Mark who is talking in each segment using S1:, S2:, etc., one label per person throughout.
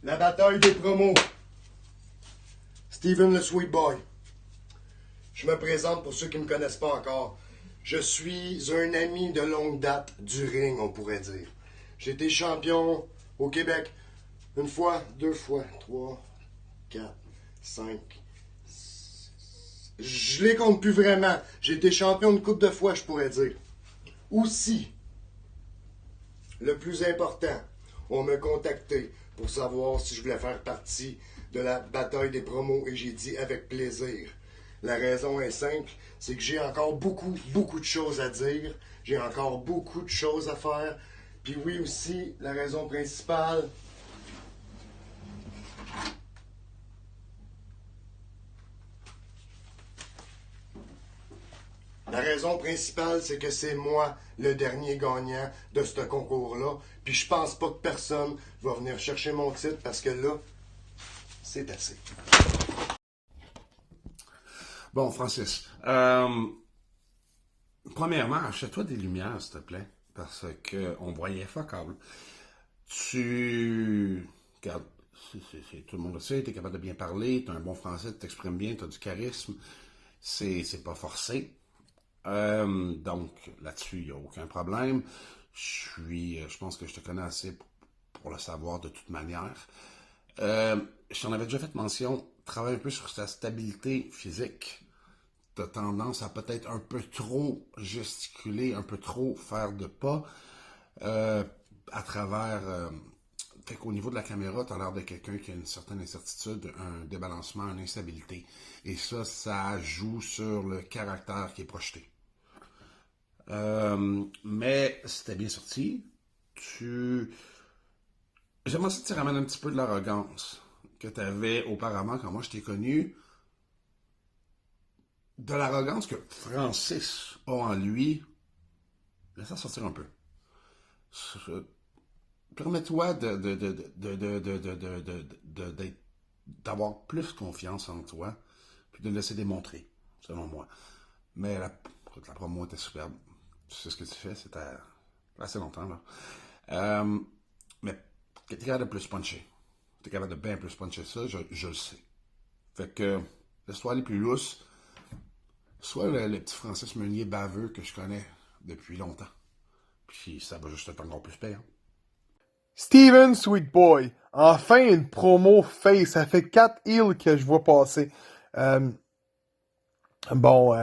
S1: La bataille des promos. Steven le Sweet Boy. Je me présente pour ceux qui ne me connaissent pas encore. Je suis un ami de longue date du ring, on pourrait dire. J'ai été champion au Québec une fois, deux fois, 3, 4, 5. Je les compte plus vraiment. J'ai été champion une couple de fois, je pourrais dire. Aussi, le plus important, on m'a contacté pour savoir si je voulais faire partie de la bataille des promos et j'ai dit avec plaisir. La raison est simple, c'est que j'ai encore beaucoup de choses à dire. J'ai encore beaucoup de choses à faire. Puis oui aussi, la raison principale, c'est que c'est moi le dernier gagnant de ce concours-là. Puis je pense pas que personne va venir chercher mon titre parce que là, c'est assez.
S2: Bon, Francis, premièrement, achète-toi des lumières, s'il te plaît, parce qu'on voyait fuck all. Regarde, tout le monde le sait, t'es capable de bien parler, t'as un bon français, tu t'exprimes bien, t'as du charisme, c'est pas forcé. Donc, là-dessus, il n'y a aucun problème. Je pense que je te connais assez pour le savoir de toute manière. Je t'en avais déjà fait mention, travaille un peu sur ta stabilité physique. Tu as tendance à peut-être un peu trop gesticuler, un peu trop faire de pas à travers... fait qu'au niveau de la caméra, tu as l'air de quelqu'un qui a une certaine incertitude, un débalancement, une instabilité. Et ça joue sur le caractère qui est projeté. Mais c'était bien sorti. J'aimerais ça que tu ramènes un petit peu de l'arrogance que tu avais auparavant quand moi je t'ai connu. De l'arrogance que Francis a en lui. Laisse-la sortir un peu. Permets-toi d'avoir plus confiance en toi, puis de le laisser démontrer, selon moi. Mais la promo était superbe. Tu sais ce que tu fais, c'était assez longtemps, là. Mais t'es capable de plus puncher. T'es capable de bien plus puncher ça, je le sais. Fait que, laisse-toi aller plus lousse. Sois le petit Francis Meunier baveux que je connais depuis longtemps. Puis ça va juste être encore plus payant.
S3: Steven Sweet Boy, enfin une promo face. Ça fait 4 heals que je vois passer. Euh, bon,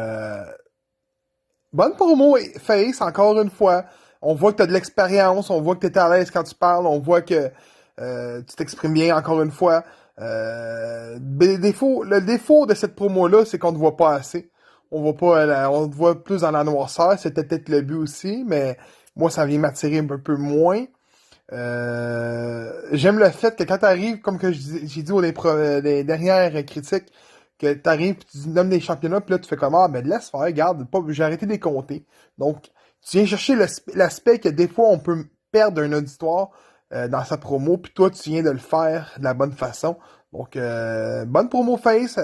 S3: bonne promo face, encore une fois. On voit que tu as de l'expérience, on voit que tu es à l'aise quand tu parles, on voit que tu t'exprimes bien, encore une fois. Le défaut de cette promo-là, c'est qu'on ne te voit pas assez. On voit pas, on te voit plus dans la noirceur. C'était peut-être le but aussi, mais moi, ça vient m'attirer un peu moins. J'aime le fait que quand t'arrives, comme que j'ai dit les dernières critiques, que t'arrives, tu nommes des championnats, puis là tu fais comme ah ben laisse faire, regarde, pas, j'ai arrêté de les compter. Donc tu viens chercher l'aspect que des fois on peut perdre un auditoire dans sa promo, puis toi tu viens de le faire de la bonne façon. Donc bonne promo face,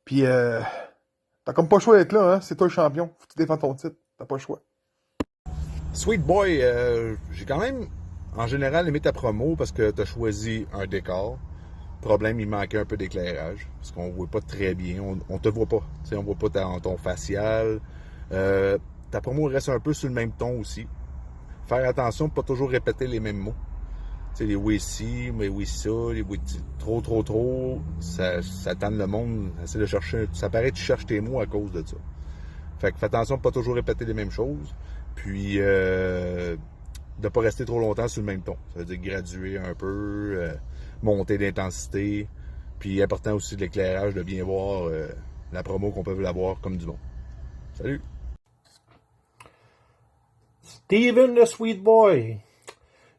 S3: puis t'as comme pas le choix d'être là, hein, c'est toi le champion, faut que tu défends ton titre, t'as pas le choix.
S4: Sweet Boy, j'ai quand même, en général, aimé ta promo parce que tu as choisi un décor. Problème, il manquait un peu d'éclairage parce qu'on ne voit pas très bien. On te voit pas. On voit pas ton facial. Ta promo reste un peu sur le même ton aussi. Faire attention de pas toujours répéter les mêmes mots. T'sais, les oui ci, mais oui ça, les oui trop, ça tente le monde. Essaie de chercher. Ça paraît que tu cherches tes mots à cause de ça. Fait que fais attention de pas toujours répéter les mêmes choses. Puis de ne pas rester trop longtemps sur le même ton. Ça veut dire graduer un peu, monter d'intensité. Puis important aussi de l'éclairage, de bien voir la promo qu'on peut l'avoir comme du bon. Salut!
S5: Steven le Sweet Boy.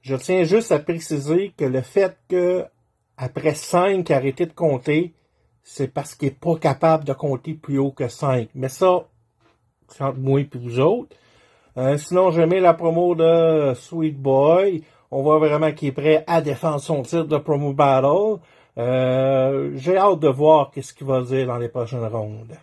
S5: Je tiens juste à préciser que le fait que après 5 arrêter de compter, c'est parce qu'il n'est pas capable de compter plus haut que 5. Mais ça, c'est entre moi et vous autres. Sinon, j'aimais la promo de Sweet Boy. On voit vraiment qu'il est prêt à défendre son titre de promo battle. J'ai hâte de voir qu'est-ce qu'il va dire dans les prochaines rondes.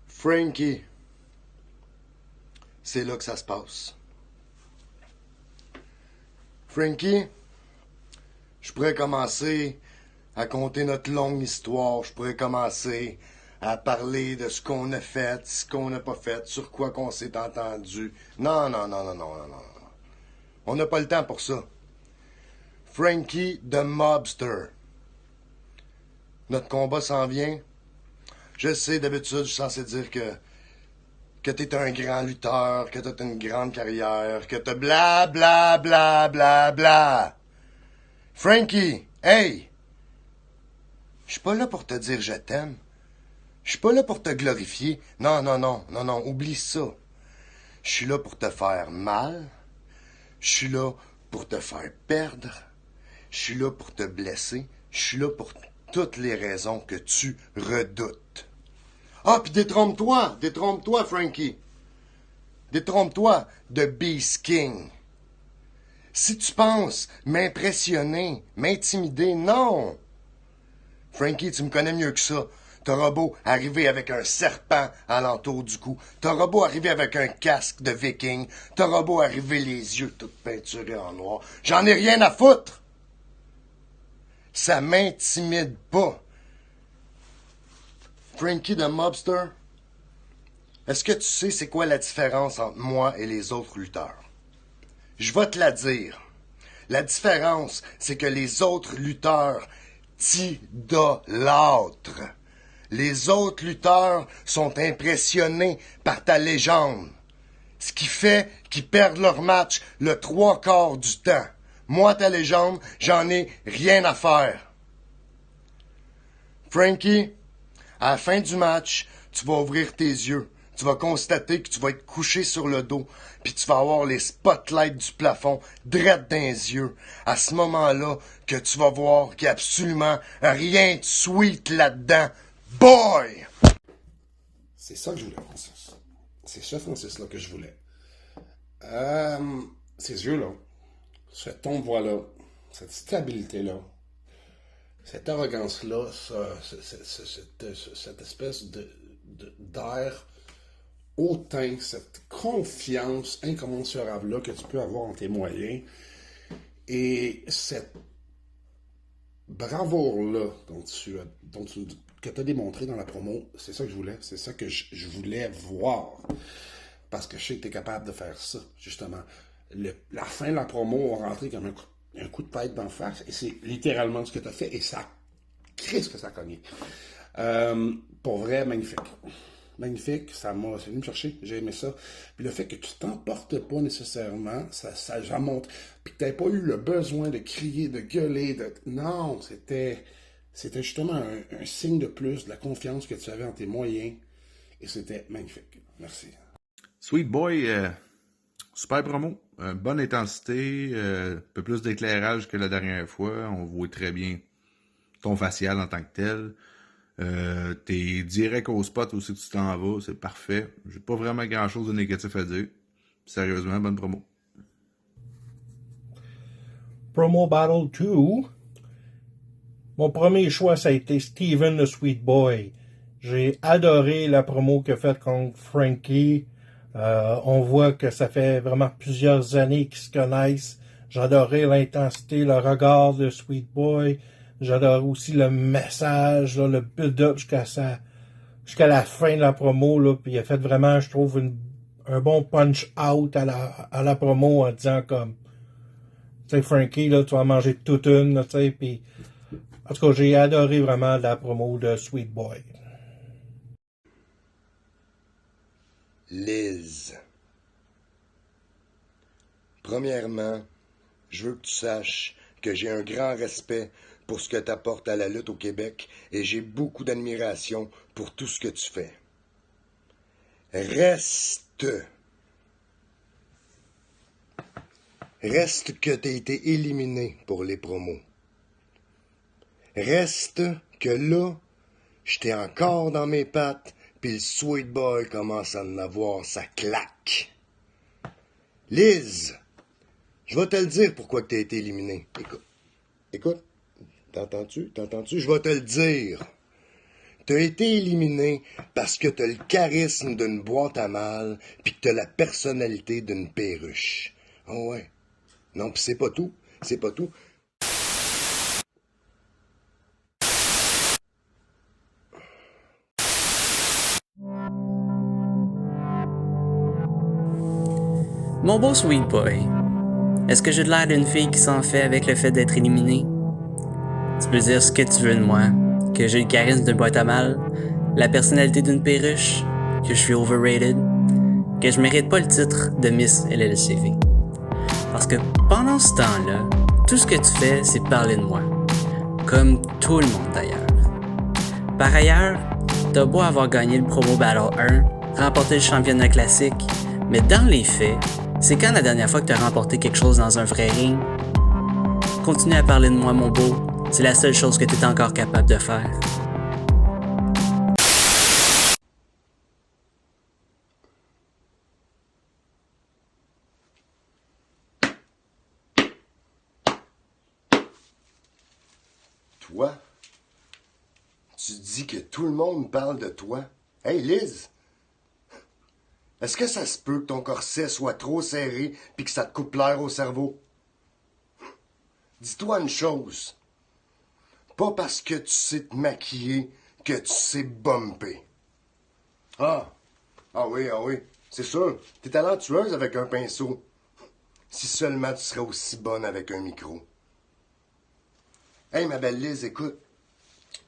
S1: Frankie. c'est là que ça se passe. Frankie, je pourrais commencer à compter notre longue histoire. Je pourrais commencer à parler de ce qu'on a fait, ce qu'on n'a pas fait, sur quoi qu'on s'est entendu. Non. On n'a pas le temps pour ça. Frankie the Mobster. Notre combat s'en vient. Je sais, d'habitude, je suis censé dire que t'es un grand lutteur, que t'as une grande carrière, que t'as bla bla bla bla bla. Frankie, hey! Je suis pas là pour te dire je t'aime. Je suis pas là pour te glorifier. Non, oublie ça. Je suis là pour te faire mal. Je suis là pour te faire perdre. Je suis là pour te blesser. Je suis là pour toutes les raisons que tu redoutes. Ah, puis détrompe-toi, Frankie. Détrompe-toi de Beast King. Si tu penses m'impressionner, m'intimider, non. Frankie, tu me connais mieux que ça. T'auras beau arriver avec un serpent alentour du cou. T'auras beau arriver avec un casque de viking. T'auras beau arriver les yeux tout peinturés en noir. J'en ai rien à foutre. Ça m'intimide pas. Frankie the Mobster, est-ce que tu sais c'est quoi la différence entre moi et les autres lutteurs? Je vais te la dire. La différence, c'est que les autres lutteurs t'idolâtrent. Les autres lutteurs sont impressionnés par ta légende. Ce qui fait qu'ils perdent leur match le 3/4 du temps. Moi, ta légende, j'en ai rien à faire. Frankie, à la fin du match, tu vas ouvrir tes yeux. Tu vas constater que tu vas être couché sur le dos, puis tu vas avoir les spotlights du plafond drette dans les yeux. À ce moment-là, que tu vas voir qu'il n'y a absolument rien de sweet là-dedans. Boy!
S2: C'est ça que je voulais, Francis. C'est ça, Francis, là, que je voulais. Ces yeux-là, cet ombre-là, cette stabilité-là, cette arrogance-là, cette espèce d'air hautain, cette confiance incommensurable-là que tu peux avoir en tes moyens, et cette bravoure-là que tu as démontré dans la promo, c'est ça que je voulais, c'est ça que je voulais voir. Parce que je sais que tu es capable de faire ça, justement. La fin de la promo, on rentrait comme un coup de tête d'en face, et c'est littéralement ce que tu as fait, et ça crisse que ça a cogné. Pour vrai, magnifique. Magnifique, c'est venu me chercher, j'ai aimé ça. Puis le fait que tu t'emportes pas nécessairement, ça montre. Puis que tu n'avais pas eu le besoin de crier, de gueuler, non, c'était justement un signe de plus de la confiance que tu avais en tes moyens. Et c'était magnifique. Merci.
S4: Sweet Boy, super promo. Bonne intensité, un peu plus d'éclairage que la dernière fois. On voit très bien ton facial en tant que tel. T'es direct au spot où c'est que tu t'en vas, c'est parfait. J'ai pas vraiment grand chose de négatif à dire. Sérieusement, bonne promo.
S5: Promo Battle 2. Mon premier choix, ça a été Steven the Sweet Boy. J'ai adoré la promo qu'il a faite contre Frankie. On voit que ça fait vraiment plusieurs années qu'ils se connaissent. J'adorais l'intensité, le regard de Sweet Boy. J'adore aussi le message, là, le build-up jusqu'à la fin de la promo. Là, puis il a fait vraiment, je trouve, un bon punch-out à la promo en disant comme, tu sais, Frankie, là, tu vas manger toute une, tu sais, puis en tout cas, j'ai adoré vraiment la promo de Sweet Boy.
S1: Liz. Premièrement, je veux que tu saches que j'ai un grand respect pour ce que tu apportes à la lutte au Québec et j'ai beaucoup d'admiration pour tout ce que tu fais. Reste que tu as été éliminé pour les promos. Reste que là, j'étais encore dans mes pattes, puis le Sweet Boy commence à en avoir sa claque. Liz, je vais te le dire pourquoi tu as été éliminé. Écoute, t'entends-tu? Je vais te le dire. T'as été éliminé parce que t'as le charisme d'une boîte à mal pis que t'as la personnalité d'une perruche. Ah ouais. Non, pis c'est pas tout. C'est pas tout.
S6: Mon beau sweet boy, est-ce que j'ai de l'air d'une fille qui s'en fait avec le fait d'être éliminée? Tu peux dire ce que tu veux de moi, que j'ai le charisme d'une boîte à mal, la personnalité d'une perruche, que je suis overrated, que je mérite pas le titre de Miss LLCV. Parce que pendant ce temps-là, tout ce que tu fais, c'est parler de moi. Comme tout le monde d'ailleurs. Par ailleurs, t'as beau avoir gagné le Promo Battle 1, remporté le championnat classique, mais dans les faits, c'est quand la dernière fois que t'as remporté quelque chose dans un vrai ring? Continue à parler de moi, mon beau. C'est la seule chose que t'es encore capable de faire.
S1: Toi? Tu dis que tout le monde parle de toi? Hey, Liz! Est-ce que ça se peut que ton corset soit trop serré puis que ça te coupe l'air au cerveau? Dis-toi une chose. Pas parce que tu sais te maquiller que tu sais bumper. Ah oui, c'est sûr. T'es talentueuse avec un pinceau. Si seulement tu serais aussi bonne avec un micro. Hey, ma belle Liz, écoute.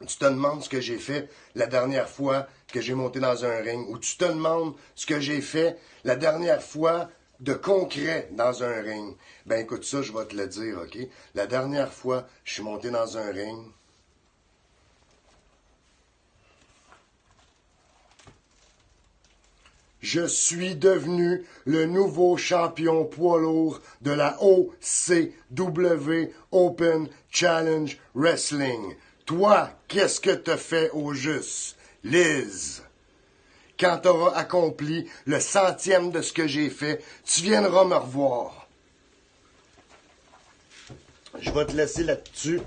S1: Tu te demandes ce que j'ai fait la dernière fois que j'ai monté dans un ring, ou tu te demandes ce que j'ai fait la dernière fois de concret dans un ring. Ben écoute ça, je vais te le dire, OK? La dernière fois, je suis monté dans un ring. Je suis devenu le nouveau champion poids lourd de la OCW Open Challenge Wrestling. Toi, qu'est-ce que t'as fait au juste, Liz? Quand t'auras accompli le 100e de ce que j'ai fait, tu viendras me revoir. Je vais te laisser là-dessus.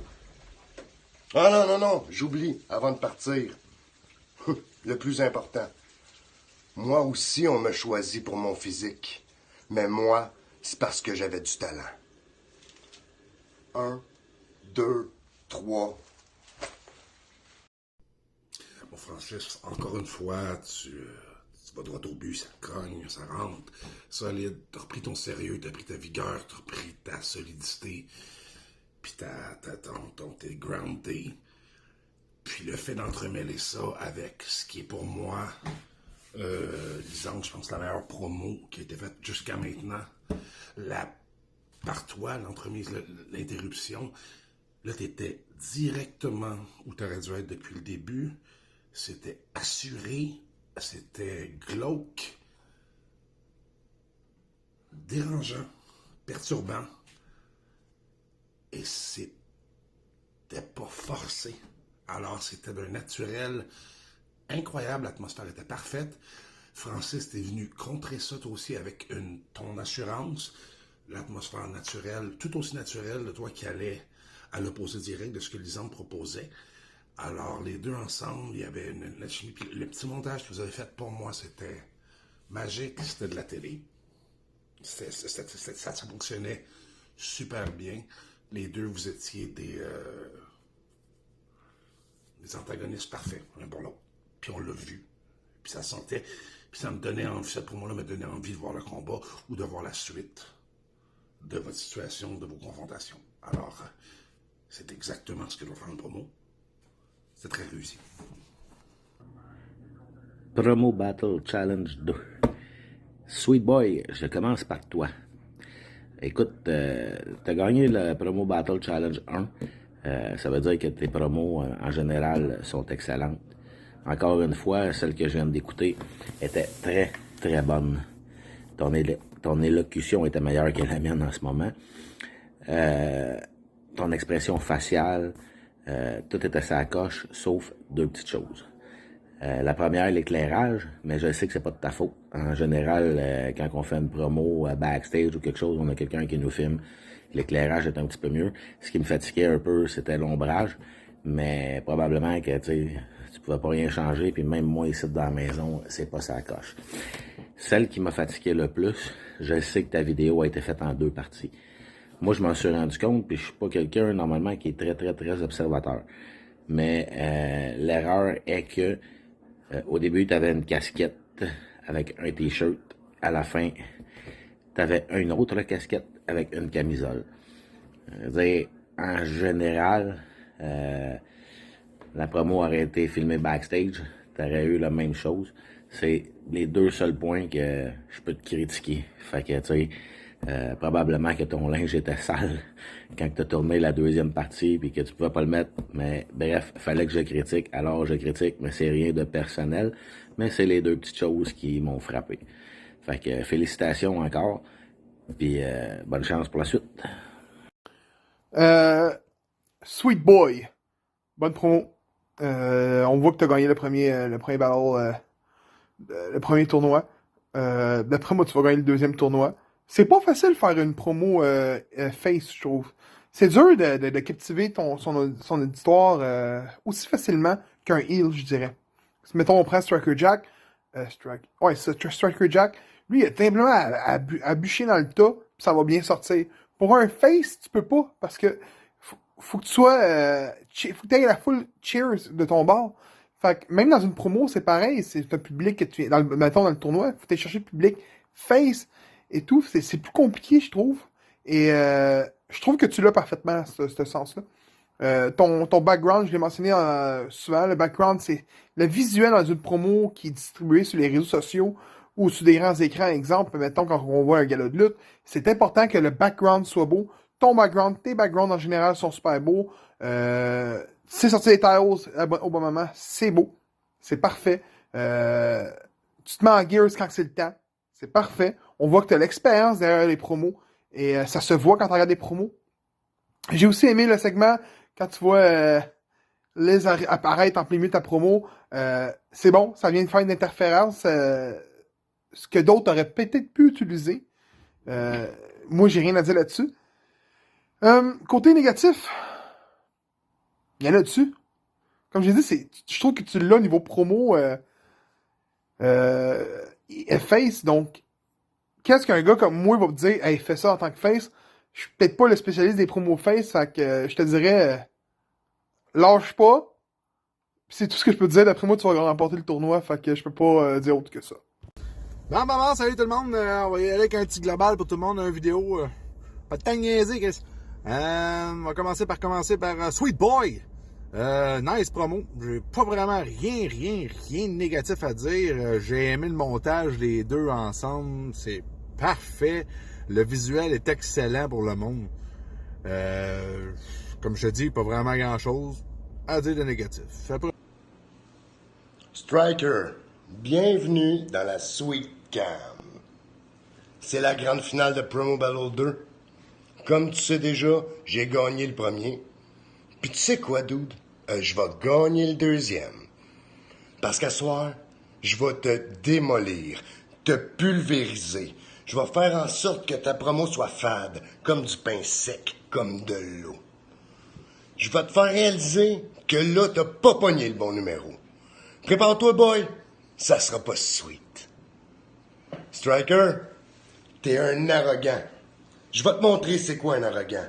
S1: Ah non, j'oublie avant de partir. Le plus important. Moi aussi, on m'a choisi pour mon physique. Mais moi, c'est parce que j'avais du talent. 1, 2, 3...
S2: Bon, Francis, encore une fois, tu vas droit au but, ça cogne, ça rentre, solide, t'as repris ton sérieux, t'as pris ta vigueur, t'as repris ta solidité, puis t'es groundé. Puis le fait d'entremêler ça avec ce qui est pour moi, disons, je pense, la meilleure promo qui a été faite jusqu'à maintenant, par toi, l'entremise, l'interruption, là, t'étais directement où t'aurais dû être depuis le début. C'était assuré, c'était glauque, dérangeant, perturbant, et c'était pas forcé. Alors c'était d'un naturel incroyable, l'atmosphère était parfaite. Francis, t'es venu contrer ça toi aussi avec ton assurance, l'atmosphère naturelle, tout aussi naturelle de toi qui allait à l'opposé direct de ce que Lisande proposait. Alors, les deux ensemble, il y avait la chimie. Puis le petit montage que vous avez fait pour moi, c'était magique. C'était de la télé. Ça fonctionnait super bien. Les deux, vous étiez des antagonistes parfaits, l'un pour l'autre. Puis on l'a vu. Puis ça sentait. Puis ça me donnait envie, ça pour moi me donnait envie de voir le combat ou de voir la suite de votre situation, de vos confrontations. Alors, c'est exactement ce que je vais faire en promo. C'est très réussi.
S7: Promo Battle Challenge 2. Sweet Boy, je commence par toi. Écoute, t'as gagné le Promo Battle Challenge 1. Ça veut dire que tes promos, en général, sont excellentes. Encore une fois, celle que je viens d'écouter était très, très bonne. Ton élocution était meilleure que la mienne en ce moment. Ton expression faciale, tout était sa coche, sauf deux petites choses. La première, l'éclairage, mais je sais que c'est pas de ta faute. En général, quand on fait une promo backstage ou quelque chose, on a quelqu'un qui nous filme. L'éclairage est un petit peu mieux. Ce qui me fatiguait un peu, c'était l'ombrage. Mais probablement que tu tu pouvais pas rien changer, puis même moi ici dans la maison, c'est pas ça coche. Celle qui m'a fatigué le plus, je sais que ta vidéo a été faite en 2 parties. Moi, je m'en suis rendu compte, puis je suis pas quelqu'un normalement qui est très, très, très observateur. Mais l'erreur est que au début, tu avais une casquette avec un t-shirt. À la fin, tu avais une autre casquette avec une camisole. Dire, en général, la promo aurait été filmée backstage. Tu aurais eu la même chose. C'est les 2 seuls points que je peux te critiquer. Fait que, tu sais, probablement que ton linge était sale quand tu as tourné la 2e partie puis que tu pouvais pas le mettre. Mais bref, fallait que je critique. Alors je critique, mais c'est rien de personnel. Mais c'est les 2 petites choses qui m'ont frappé. Fait que félicitations encore. Puis bonne chance pour la suite.
S3: Sweet Boy. Bonne promo. On voit que tu as gagné le premier battle, le premier tournoi. D'après moi, tu vas gagner le 2e tournoi. C'est pas facile de faire une promo face, je trouve. C'est dur de captiver son auditoire aussi facilement qu'un heel, je dirais. Si, mettons, on prend Striker Jack. Striker Jack. Lui, il a simplement à bûcher dans le tas, puis ça va bien sortir. Pour un face, tu peux pas, parce que faut que tu sois... faut que tu aies la full cheers de ton bord. Fait que même dans une promo, c'est pareil. C'est un public que tu... Mettons, dans le tournoi, faut aller chercher le public face et tout. C'est plus compliqué, je trouve. Et je trouve que tu l'as parfaitement, ce sens-là. Ton background, je l'ai mentionné souvent, le background, c'est le visuel dans une promo qui est distribué sur les réseaux sociaux ou sur des grands écrans. Exemple, mettons, quand on voit un gala de lutte, c'est important que le background soit beau. Ton background, tes backgrounds en général sont super beaux. C'est sorti des tiles au bon moment, c'est beau. C'est parfait. Tu te mets en gears quand c'est le temps. C'est parfait. On voit que tu as l'expérience derrière les promos. Et ça se voit quand tu regardes des promos. J'ai aussi aimé le segment quand tu vois Liz apparaître en plein milieu de ta promo. C'est bon, ça vient de faire une interférence. Ce que d'autres auraient peut-être pu utiliser. Moi, j'ai rien à dire là-dessus. Côté négatif, il y en a dessus. Comme j'ai dit, je trouve que tu l'as au niveau promo face. Donc, qu'est-ce qu'un gars comme moi va me dire, hey, fais ça en tant que face? Je suis peut-être pas le spécialiste des promos face, fait que je te dirais, lâche pas. C'est tout ce que je peux te dire. D'après moi, tu vas remporter le tournoi, fait que je peux pas dire autre que ça.
S4: Bon, salut tout le monde. On va y aller avec un petit global pour tout le monde, une vidéo. Pas de temps de niaiser, Chris. On va commencer par Sweet Boy. Nice promo. J'ai pas vraiment rien de négatif à dire. J'ai aimé le montage des 2 ensemble. C'est parfait. Le visuel est excellent pour le monde. Comme je te dis, pas vraiment grand-chose à dire de négatif. Après...
S1: Striker, bienvenue dans la Sweet Cam. C'est la grande finale de Promo Battle 2. Comme tu sais déjà, j'ai gagné le premier. Puis tu sais quoi, dude? Je vais gagner le 2e. Parce qu'à soir, je vais te démolir, te pulvériser. Je vais faire en sorte que ta promo soit fade, comme du pain sec, comme de l'eau. Je vais te faire réaliser que là, t'as pas pogné le bon numéro. Prépare-toi, boy. Ça sera pas sweet. Striker, t'es un arrogant. Je vais te montrer c'est quoi un arrogant.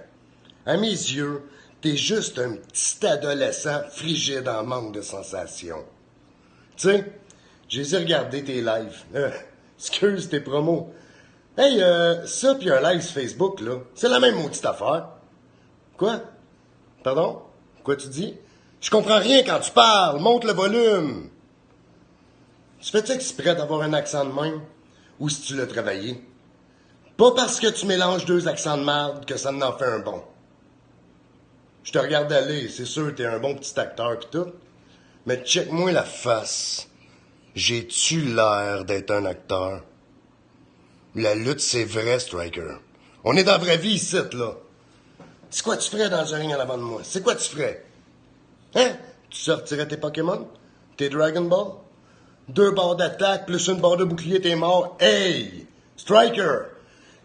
S1: À mes yeux, t'es juste un petit adolescent frigide en manque de sensations. Tu sais, j'ai regardé tes lives. Excuse tes promos. Hey, ça pis un live sur Facebook, là, c'est la même maudite affaire. Quoi? Pardon? Quoi tu dis? Je comprends rien quand tu parles. Monte le volume. Tu fais-tu exprès d'avoir un accent de même? Ou si tu l'as travaillé? Pas parce que tu mélanges 2 accents de merde que ça en fait un bon. Je te regarde aller, c'est sûr t'es un bon petit acteur pis tout. Mais check-moi la face. J'ai-tu l'air d'être un acteur? La lutte, c'est vrai, Striker. On est dans la vraie vie ici, là. C'est quoi tu ferais dans un ring en avant de moi? C'est quoi tu ferais? Hein? Tu sortirais tes Pokémon? Tes Dragon Ball? 2 barres d'attaque plus une barre de bouclier, t'es mort. Hey! Striker!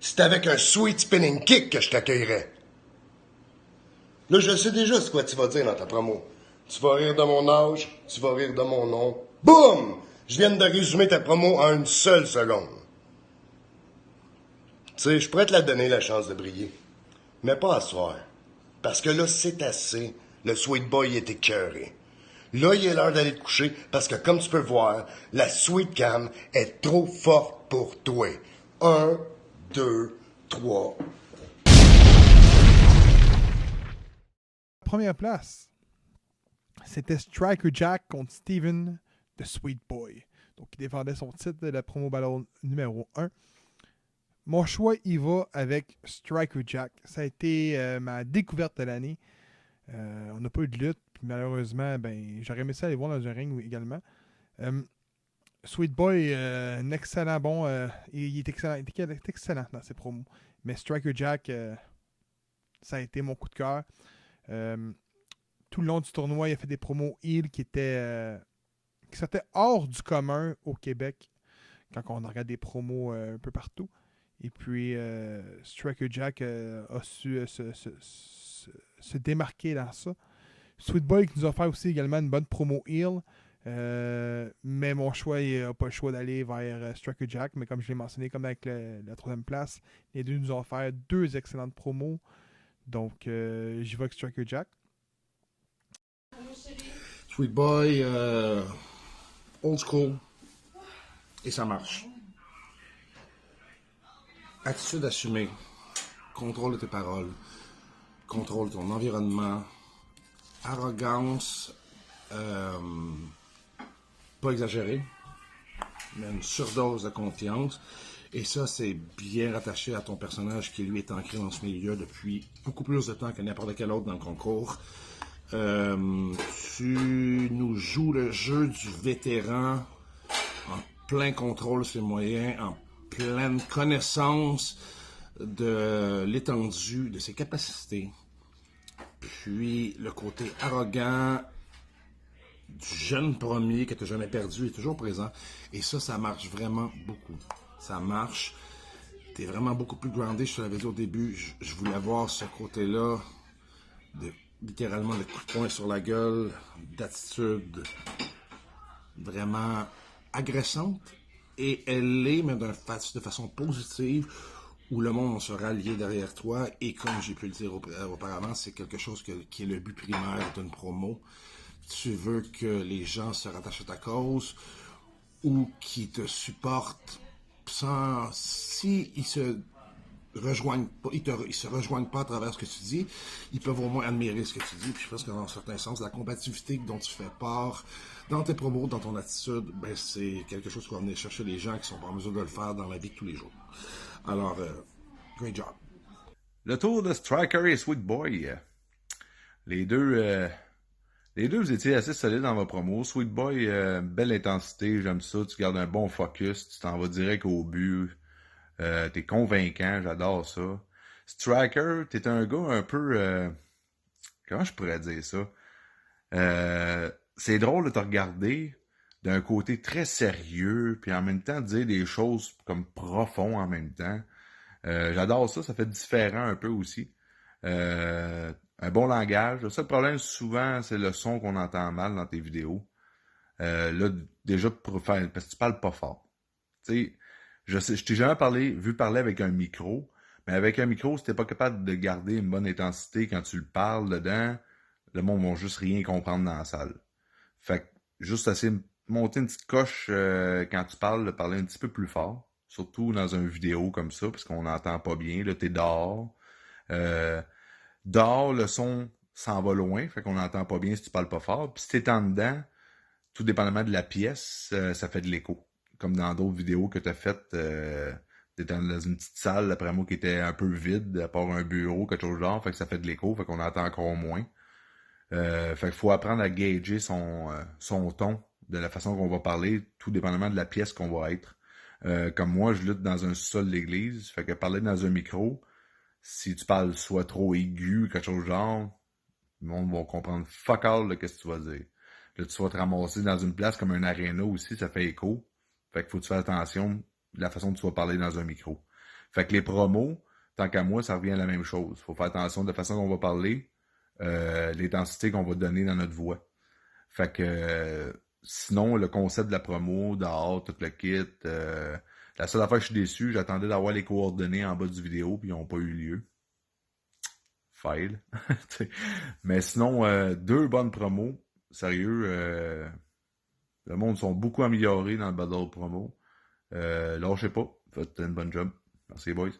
S1: C'est avec un sweet spinning kick que je t'accueillerais. Là, je sais déjà ce quoi tu vas dire dans ta promo. Tu vas rire de mon âge, tu vas rire de mon nom. Boum! Je viens de résumer ta promo en une seule seconde. Tu sais, je pourrais te la donner, la chance de briller. Mais pas à soir. Parce que là, c'est assez. Le sweet boy est écœuré. Là, il est l'heure d'aller te coucher parce que, comme tu peux voir, la sweet cam est trop forte pour toi. 1, 2, 3.
S3: Première place, c'était Striker Jack contre Steven The Sweet Boy. Donc, il défendait son titre de la promo battle numéro 1. Mon choix, il va avec Striker Jack. Ça a été ma découverte de l'année. On n'a pas eu de lutte. Puis malheureusement, j'aurais aimé ça aller voir dans un ring également. Sweet Boy, un excellent il est excellent. Il est excellent dans ses promos. Mais Striker Jack, ça a été mon coup de cœur. Tout le long du tournoi, il a fait des promos heel qui sortaient hors du commun au Québec. Quand on regarde des promos un peu partout. Et puis, Striker Jack a su se démarquer dans ça. Sweet Boy qui nous a offert aussi également une bonne promo heel. Mais mon choix, il n'a pas le choix d'aller vers Striker Jack. Mais comme je l'ai mentionné, comme avec la troisième place, les deux nous ont offert 2 excellentes promos. Donc, j'y vais avec Striker Jack.
S2: Sweet Boy, old school, et ça marche. Attitude assumée, contrôle de tes paroles, contrôle de ton environnement, arrogance, pas exagérée, mais une surdose de confiance. Et ça, c'est bien rattaché à ton personnage qui, lui, est ancré dans ce milieu depuis beaucoup plus de temps que n'importe quel autre dans le concours. Tu nous joues le jeu du vétéran en plein contrôle de ses moyens, en pleine connaissance de l'étendue de ses capacités. Puis le côté arrogant du jeune premier que tu n'as jamais perdu est toujours présent. Et ça marche vraiment beaucoup. Ça marche. Tu es vraiment beaucoup plus groundé. Je te l'avais dit au début, je voulais avoir ce côté-là de littéralement le coup de poing sur la gueule, d'attitude vraiment agressante. Et elle l'est, mais de façon positive, où le monde se rallier derrière toi. Et comme j'ai pu le dire auparavant, c'est quelque chose qui est le but primaire d'une promo. Tu veux que les gens se rattachent à ta cause ou qu'ils te supportent si ils se rejoignent pas, ils se rejoignent pas à travers ce que tu dis, ils peuvent au moins admirer ce que tu dis. Puis je pense que dans un certain sens, la combativité dont tu fais part dans tes promos, dans ton attitude, c'est quelque chose qui va venir chercher les gens qui sont pas en mesure de le faire dans la vie de tous les jours. Alors, great job.
S4: Le tour de Striker et Sweet Boy. Les deux, vous étiez assez solides dans vos promos. Sweet Boy, belle intensité, j'aime ça. Tu gardes un bon focus, tu t'en vas direct au but. T'es convaincant, j'adore ça. Striker, t'es un gars un peu... comment je pourrais dire ça? C'est drôle de te regarder d'un côté très sérieux, puis en même temps dire des choses comme profondes en même temps. J'adore ça, ça fait différent un peu aussi. Un bon langage. Le seul problème, souvent, c'est le son qu'on entend mal dans tes vidéos. Là, déjà, parce que tu parles pas fort. Tu sais, je t'ai jamais vu parler avec un micro, mais avec un micro, si t'es pas capable de garder une bonne intensité quand tu le parles dedans, le monde va juste rien comprendre dans la salle. Fait que, juste essayer de monter une petite coche quand tu parles, de parler un petit peu plus fort, surtout dans une vidéo comme ça, parce qu'on n'entend pas bien, là, t'es dehors. Dehors, le son s'en va loin, fait qu'on n'entend pas bien si tu parles pas fort. Puis si t'es en dedans, tout dépendamment de la pièce, ça fait de l'écho. Comme dans d'autres vidéos que tu as faites, t'étais dans une petite salle, d'après moi, qui était un peu vide, à part un bureau, quelque chose de genre, fait que ça fait de l'écho, fait qu'on entend encore moins. Fait qu'il faut apprendre à gager son ton, de la façon qu'on va parler, tout dépendamment de la pièce qu'on va être. Comme moi, je lutte dans un sol d'église, fait que parler dans un micro, si tu parles soit trop aigu, quelque chose de genre, le monde va comprendre fuck all de qu'est-ce que tu vas dire. Là, tu vas te ramasser dans une place comme un aréna aussi, ça fait écho. Fait qu'il faut que tu fasses attention de la façon dont tu vas parler dans un micro. Fait que les promos, tant qu'à moi, ça revient à la même chose. Faut faire attention de la façon dont on va parler, l'intensité qu'on va donner dans notre voix. Fait que sinon, le concept de la promo, dehors, tout le kit, la seule affaire que je suis déçu, j'attendais d'avoir les coordonnées en bas du vidéo, puis ils n'ont pas eu lieu. Fail. Mais sinon, deux bonnes promos. Sérieux, le monde sont beaucoup améliorés dans le battle promo. Lâchez pas, faites une bonne job. Merci, boys.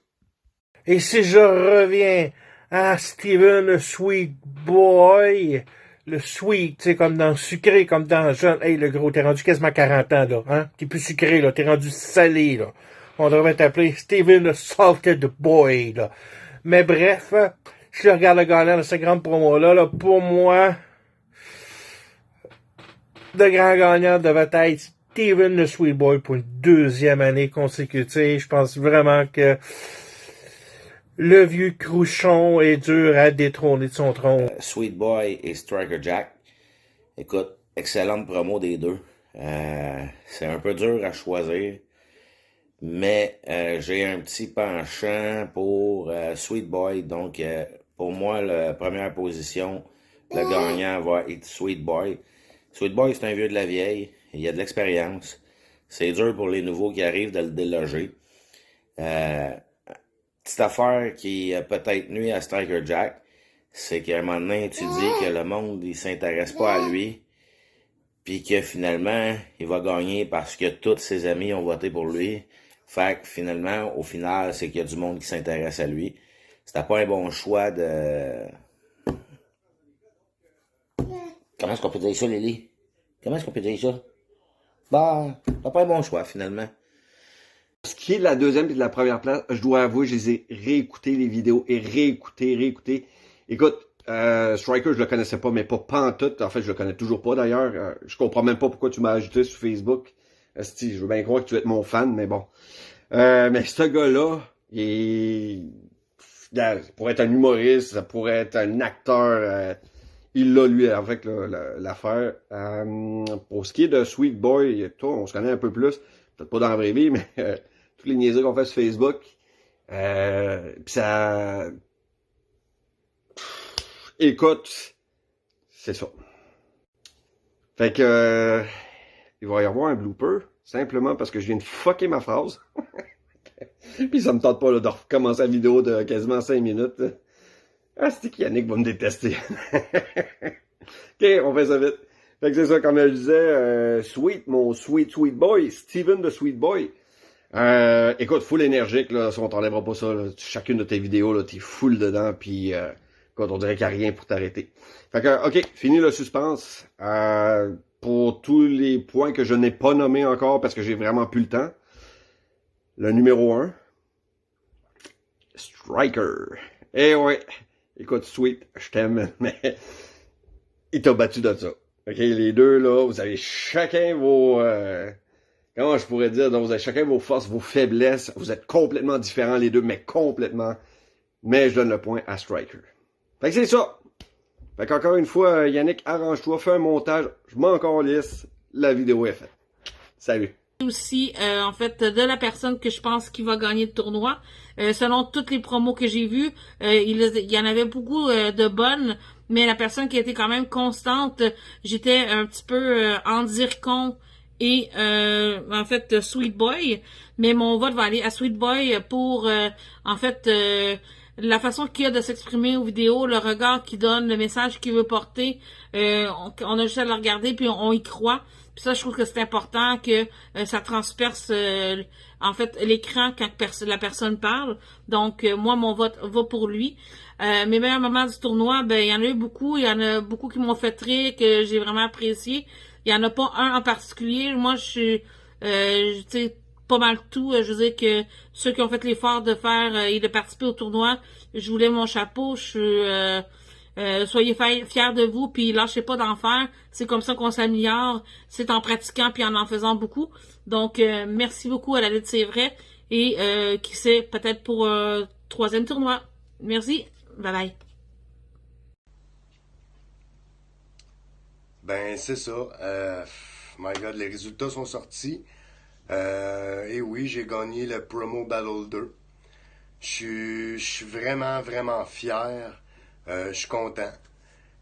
S5: Et si je reviens à Steven le Sweet Boy, le sweet, tu sais, comme dans sucré, comme dans jeune. Hey, le gros, t'es rendu quasiment 40 ans, là, hein? T'es plus sucré, là, t'es rendu salé, là. On devrait t'appeler Steven le Salted Boy, là. Mais bref, si je regarde le gagnant de cette grande promo-là, là, pour moi, le grand gagnant devait être Steven le Sweet Boy pour une deuxième année consécutive. Je pense vraiment que le vieux Crouchon est dur à détrôner de son trône.
S7: Sweet Boy et Striker Jack. Écoute, excellente promo des deux. C'est un peu dur à choisir, mais j'ai un petit penchant pour Sweet Boy. Donc, pour moi, la première position, le gagnant va être Sweet Boy. Sweet Boy, c'est un vieux de la vieille. Il a de l'expérience. C'est dur pour les nouveaux qui arrivent de le déloger. Petite affaire qui a peut-être nuit à Striker Jack, c'est qu'à un moment donné, tu dis que le monde, il s'intéresse pas à lui, puis que finalement, il va gagner parce que tous ses amis ont voté pour lui. Fait que finalement, au final, c'est qu'il y a du monde qui s'intéresse à lui. C'était pas un bon choix de... Comment est-ce qu'on peut dire ça, Lily? Comment est-ce qu'on peut dire ça? Bah, c'était pas un bon choix, finalement.
S8: Ce qui est de la deuxième et de la première place, je dois avouer, je les ai réécoutés les vidéos et réécoutés. Écoute, Striker, je le connaissais pas, mais pas pantoute. En fait, je le connais toujours pas d'ailleurs. Je comprends même pas pourquoi tu m'as ajouté sur Facebook. Esti, je veux bien croire que tu es mon fan, mais bon. Mais ce gars-là, ça pourrait être un humoriste, ça pourrait être un acteur. Il l'a, lui, avec l'affaire. Pour ce qui est de Sweet Boy, toi, on se connaît un peu plus. Peut-être pas dans la vraie vie, mais tous les niaiseries qu'on fait sur Facebook. Pis ça... Écoute, c'est ça. Fait que... il va y avoir un blooper, simplement parce que je viens de fucker ma phrase. Puis ça me tente pas là, de recommencer la vidéo de quasiment 5 minutes. Ah, c'est qui Yannick va me détester. Ok, on fait ça vite. Fait que c'est ça, comme je disais, mon sweet boy, Steven the Sweet Boy. Écoute, full énergique, là, si on t'enlèvera pas ça, là, chacune de tes vidéos, là, t'es full dedans, puis écoute, on dirait qu'il n'y a rien pour t'arrêter. Fait que, ok, fini le suspense. Pour tous les points que je n'ai pas nommés encore, parce que j'ai vraiment plus le temps. Le numéro 1, Striker. Eh ouais, écoute, Sweet, je t'aime, mais il t'a battu de ça. Ok, les deux, là, vous avez chacun vos... comment je pourrais dire? Donc, vous avez chacun vos forces, vos faiblesses. Vous êtes complètement différents, les deux, mais complètement. Mais je donne le point à Striker. Fait que c'est ça. Fait qu'encore une fois, Yannick, arrange-toi, fais un montage. Je m'en calisse. La vidéo est faite. Salut.
S9: Aussi, en fait, de la personne que je pense qui va gagner le tournoi. Selon toutes les promos que j'ai vues, il y en avait beaucoup de bonnes, mais la personne qui a été quand même constante, j'étais un petit peu en Zircon et en fait Sweet Boy, mais mon vote va aller à Sweet Boy pour en fait la façon qu'il a de s'exprimer aux vidéos, le regard qu'il donne, le message qu'il veut porter. On a juste à le regarder puis on y croit. Puis ça, je trouve que c'est important que ça transperce en fait l'écran quand la personne parle. Donc moi, mon vote va pour lui. Mes meilleurs moments du tournoi, ben il y en a eu beaucoup. Il y en a beaucoup qui m'ont fait rire, que j'ai vraiment apprécié. Il y en a pas un en particulier. Moi, je suis tu sais, pas mal tout. Je veux dire que ceux qui ont fait l'effort de faire et de participer au tournoi, je voulais mon chapeau. Je suis soyez fiers de vous, puis lâchez pas d'en faire. C'est comme ça qu'on s'améliore. C'est en pratiquant puis en faisant beaucoup. Donc, merci beaucoup à la lutte, c'est vrai. Et qui sait, peut-être pour troisième tournoi. Merci. Bye bye.
S1: Ben, c'est ça. My God, les résultats sont sortis. Et oui, j'ai gagné le Promo Battle 2. Je suis vraiment, vraiment fier. Je suis content.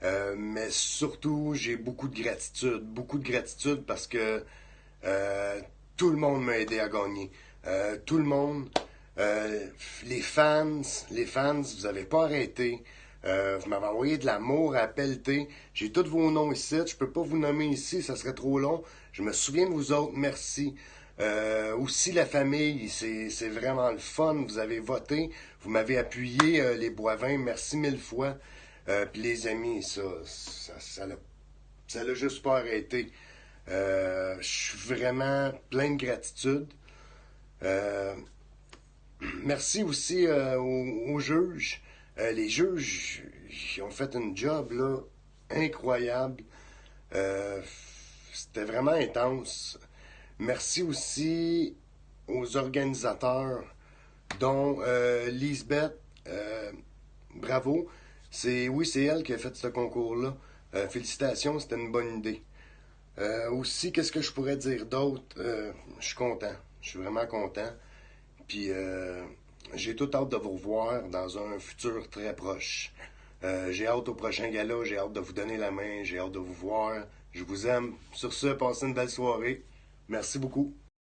S1: Mais surtout, j'ai beaucoup de gratitude. Beaucoup de gratitude parce que tout le monde m'a aidé à gagner. Tout le monde. Les fans, vous avez pas arrêté. Vous m'avez envoyé de l'amour à pelleter. J'ai tous vos noms ici. Je peux pas vous nommer ici, ça serait trop long. Je me souviens de vous autres, merci. Aussi la famille, c'est vraiment le fun. Vous avez voté, vous m'avez appuyé, les Boivins, merci 1000 fois. Puis les amis, ça l'a juste pas arrêté. Je suis vraiment plein de gratitude. Merci aussi aux juges. Les juges, ils ont fait un job là, incroyable. C'était vraiment intense. Merci aussi aux organisateurs, dont Lisbeth. Bravo. C'est elle qui a fait ce concours-là. Félicitations, c'était une bonne idée. Aussi, qu'est-ce que je pourrais dire d'autre? Je suis content. Je suis vraiment content. Puis j'ai toute hâte de vous revoir dans un futur très proche. J'ai hâte au prochain gala, j'ai hâte de vous donner la main, j'ai hâte de vous voir. Je vous aime. Sur ce, passez une belle soirée. Merci beaucoup.